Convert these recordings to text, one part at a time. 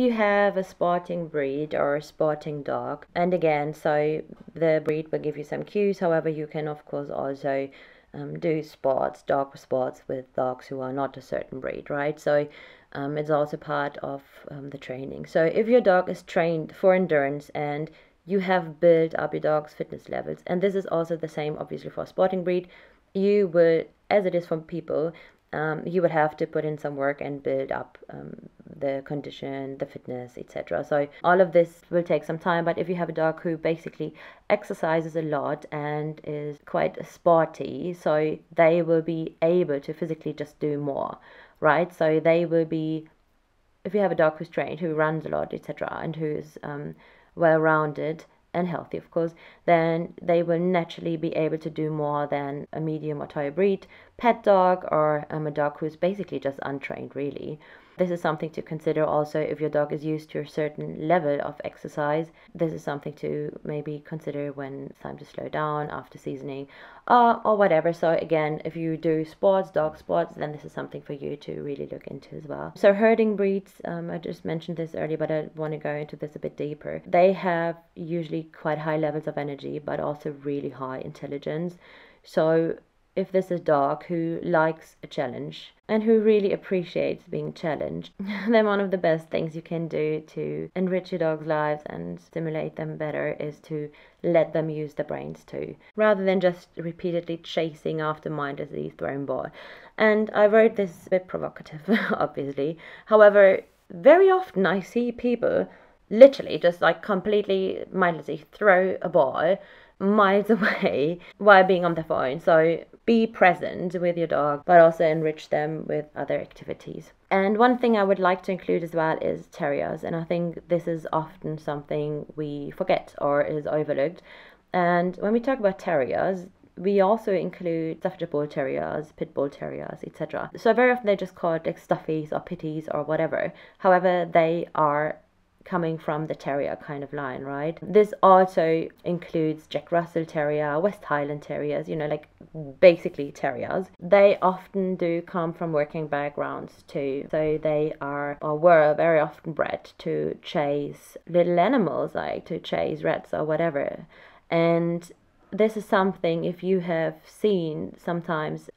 you have a sporting breed or a sporting dog, and again, so the breed will give you some cues. However, you can of course also do sports, dog sports with dogs who are not a certain breed, right? So it's also part of the training. So if your dog is trained for endurance and you have built up your dog's fitness levels, and this is also the same obviously for a sporting breed, you would, as it is for people, you would have to put in some work and build up the condition, the fitness, etc. So all of this will take some time, but if you have a dog who basically exercises a lot and is quite sporty, so they will be able to physically just do more, right? So they will be, if you have a dog who's trained, who runs a lot, etc., and who's well-rounded and healthy, of course, then they will naturally be able to do more than a medium or toy breed pet dog, or a dog who's basically just untrained, really. This is something to consider also if your dog is used to a certain level of exercise. This is something to maybe consider when it's time to slow down after seasoning or whatever. So again, if you do sports, dog sports, then this is something for you to really look into as well. So herding breeds, I just mentioned this earlier, but I want to go into this a bit deeper. They have usually quite high levels of energy, but also really high intelligence. So if this is a dog who likes a challenge and who really appreciates being challenged, then one of the best things you can do to enrich your dog's lives and stimulate them better is to let them use their brains too, rather than just repeatedly chasing after mindlessly thrown ball. And I wrote this a bit provocative, obviously. However, very often I see people literally just like completely mindlessly throw a ball miles away while being on the phone. So be present with your dog, but also enrich them with other activities. And one thing I would like to include as well is terriers, and I think this is often something we forget or is overlooked. And when we talk about terriers, we also include Staffordshire Bull Terriers, Pit Bull Terriers, etc. So very often they're just called like Stuffies or Pitties or whatever. However, they are coming from the terrier kind of line, right? This also includes Jack Russell Terrier, West Highland Terriers, you know, like basically terriers. They often do come from working backgrounds too. So they are or were very often bred to chase little animals, like to chase rats or whatever. And this is something, if you have seen sometimes,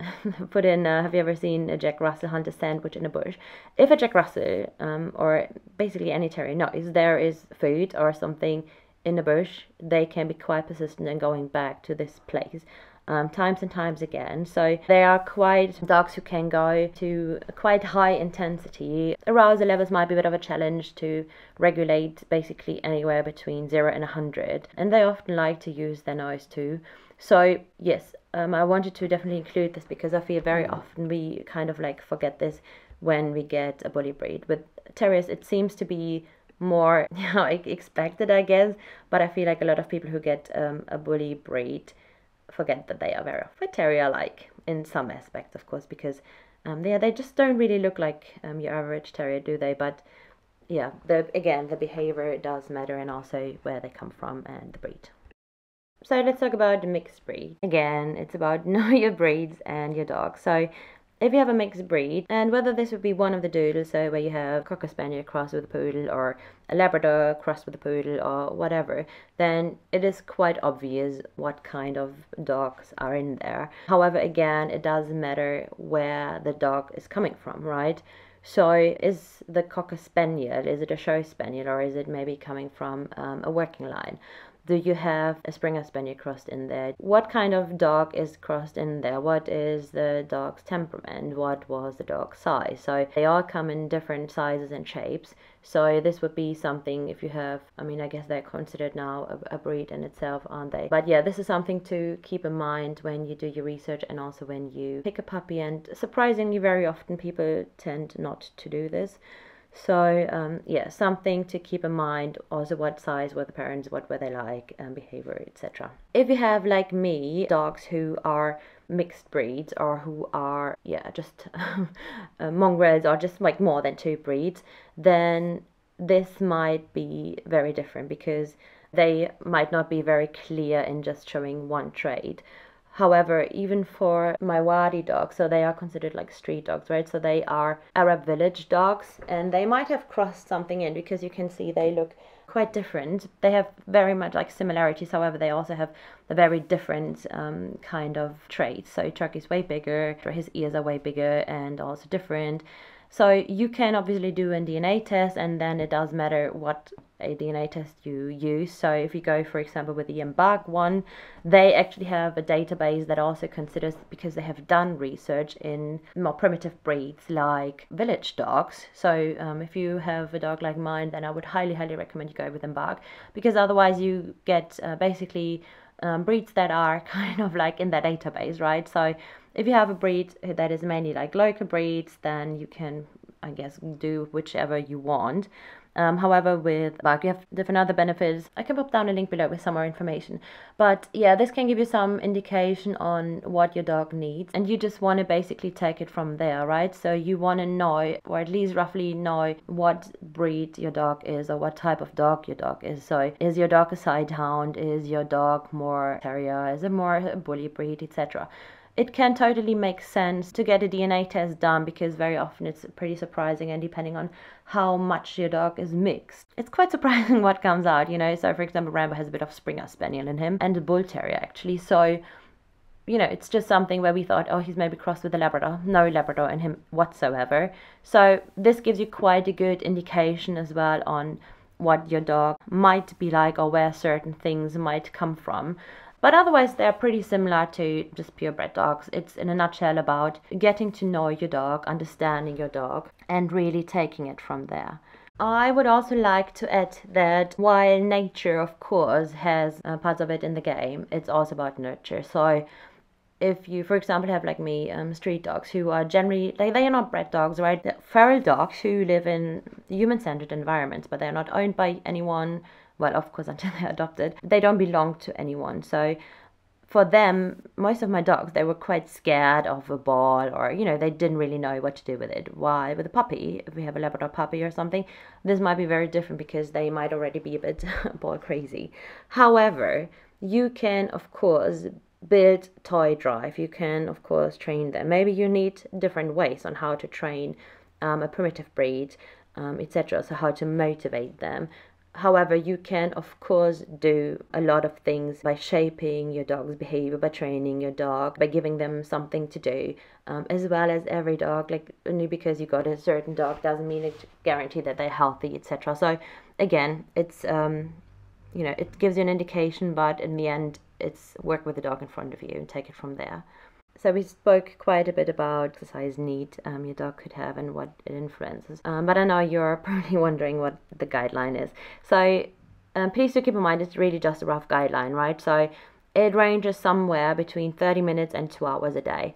put in, have you ever seen a Jack Russell hunt a sandwich in a bush? If a Jack Russell, or basically any terrier, knows there is food or something in the bush, they can be quite persistent in going back to this place. Times and times again. So they are quite dogs who can go to quite high intensity. Arousal levels might be a bit of a challenge to regulate, basically anywhere between 0 and 100. And they often like to use their nose too. So yes, I wanted to definitely include this because I feel very often we kind of like forget this when we get a bully breed. With terriers, it seems to be more expected, I guess. But I feel like a lot of people who get a bully breed forget that they are very often terrier-like in some aspects, of course, because they just don't really look like your average terrier, do they? But yeah, again, the behavior does matter, and also where they come from and the breed. So let's talk about the mixed breed. Again, it's about know your breeds and your dog. So if you have a mixed breed, and whether this would be one of the doodles, so where you have Cocker Spaniel crossed with a poodle, or a Labrador crossed with a poodle, or whatever, then it is quite obvious what kind of dogs are in there. However, again, it does matter where the dog is coming from, right? So is the Cocker Spaniel, is it a show Spaniel, or is it maybe coming from a working line? Do you have a Springer Spaniel crossed in there? What kind of dog is crossed in there? What is the dog's temperament? What was the dog's size? So they all come in different sizes and shapes. So this would be something if you have, I mean, I guess they're considered now a breed in itself, aren't they? But yeah, this is something to keep in mind when you do your research and also when you pick a puppy. And surprisingly, very often people tend not to do this. So yeah, something to keep in mind. Also, what size were the parents, what were they like, behavior, etc. If you have, like me, dogs who are mixed breeds or who are just mongrels or just like more than 2 breeds, then this might be very different because they might not be very clear in just showing one trait. However, even for my Wadi dogs, so they are considered like street dogs, right? So they are Arab village dogs, and they might have crossed something in, because you can see they look quite different. They have very much like similarities, however they also have a very different kind of traits. So Chuck is way bigger, his ears are way bigger and also different. So you can obviously do a DNA test, and then it does matter what a DNA test you use. So if you go, for example, with the Embark one, they actually have a database that also considers, because they have done research in more primitive breeds like village dogs. So if you have a dog like mine, then I would highly, highly recommend you go with Embark, because otherwise you get basically breeds that are kind of like in that database, right? So if you have a breed that is mainly like local breeds, then you can, I guess, do whichever you want. However, with Bug, you have different other benefits. I can pop down a link below with some more information. But yeah, this can give you some indication on what your dog needs. And you just want to basically take it from there, right? So you want to know, or at least roughly know, what breed your dog is, or what type of dog your dog is. So is your dog a sighthound? Is your dog more terrier? Is it more a bully breed, etc.? It can totally make sense to get a DNA test done, because very often it's pretty surprising, and depending on how much your dog is mixed, it's quite surprising what comes out, you know. So for example, Rambo has a bit of Springer Spaniel in him, and a Bull Terrier actually. So, you know, it's just something where we thought, oh, he's maybe crossed with a Labrador. No Labrador in him whatsoever. So this gives you quite a good indication as well on what your dog might be like, or where certain things might come from. But otherwise, they're pretty similar to just purebred dogs. It's in a nutshell about getting to know your dog, understanding your dog, and really taking it from there. I would also like to add that while nature, of course, has parts of it in the game, it's also about nurture. So if you, for example, have like me, street dogs who are generally, like, they are not bred dogs, right? They're feral dogs who live in human-centered environments, but they're not owned by anyone. Well, of course, until they're adopted. They don't belong to anyone. So for them, most of my dogs, they were quite scared of a ball, or, you know, they didn't really know what to do with it. Why? With a puppy, if we have a Labrador puppy or something, this might be very different, because they might already be a bit ball crazy. However, you can, of course, build toy drive. You can, of course, train them. Maybe you need different ways on how to train a primitive breed, etc. So how to motivate them. However, you can, of course, do a lot of things by shaping your dog's behavior, by training your dog, by giving them something to do, as well as every dog. Like, only because you got a certain dog doesn't mean it guarantee that they're healthy, etc. So again, it's you know, it gives you an indication, but in the end, it's work with the dog in front of you and take it from there. So we spoke quite a bit about exercise need your dog could have and what it influences. But I know you're probably wondering what the guideline is. So please do keep in mind, it's really just a rough guideline, right? So it ranges somewhere between 30 minutes and 2 hours a day.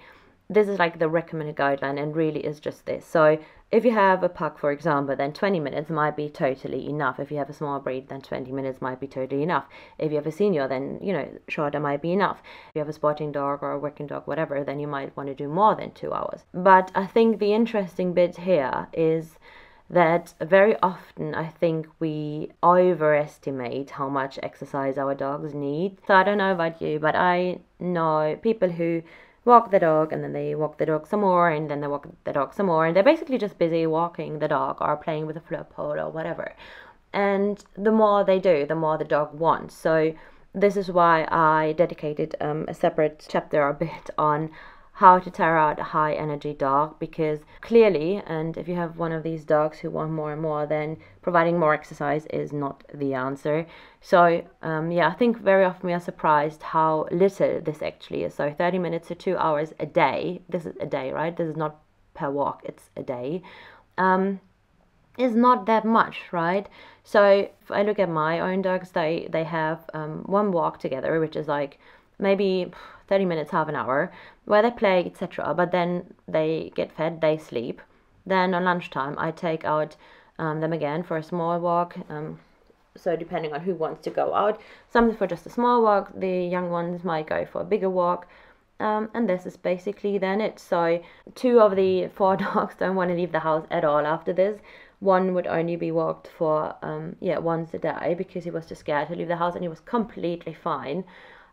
This is like the recommended guideline, and really is just this. So if you have a pug, for example, then 20 minutes might be totally enough. If you have a small breed, then 20 minutes might be totally enough. If you have a senior, then, you know, shorter might be enough. If you have a spotting dog or a working dog, whatever, then you might want to do more than 2 hours. But I think the interesting bit here is that very often I think we overestimate how much exercise our dogs need. So I don't know about you, but I know people who walk the dog, and then they walk the dog some more, and then they walk the dog some more, and they're basically just busy walking the dog or playing with a flip pole or whatever. And the more they do, the more the dog wants. So this is why I dedicated a separate chapter a bit on how to tire out a high energy dog, because clearly, and if you have one of these dogs who want more and more, then providing more exercise is not the answer. So yeah, I think very often we are surprised how little this actually is. So 30 minutes to 2 hours a day, this is a day, right? This is not per walk, it's a day, is not that much, right? So if I look at my own dogs, they have one walk together, which is like maybe 30 minutes, half an hour, where they play, etc. But then they get fed, they sleep. Then on lunchtime, I take out them again for a small walk. So depending on who wants to go out, some for just a small walk, the young ones might go for a bigger walk. And this is basically then it. So 2 of the 4 dogs don't want to leave the house at all after this. One would only be walked for once a day, because he was too scared to leave the house, and he was completely fine.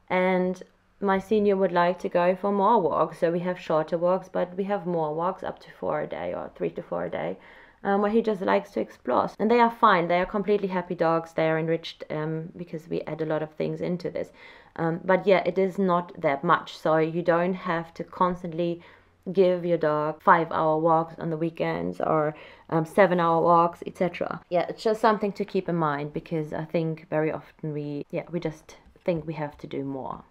And my senior would like to go for more walks, so we have shorter walks, but we have more walks, up to 4 a day or 3 to 4 a day, where he just likes to explore. And they are fine. They are completely happy dogs. They are enriched because we add a lot of things into this. But yeah, it is not that much. So you don't have to constantly give your dog 5-hour walks on the weekends or 7-hour walks, etc. Yeah, it's just something to keep in mind, because I think very often we just think we have to do more.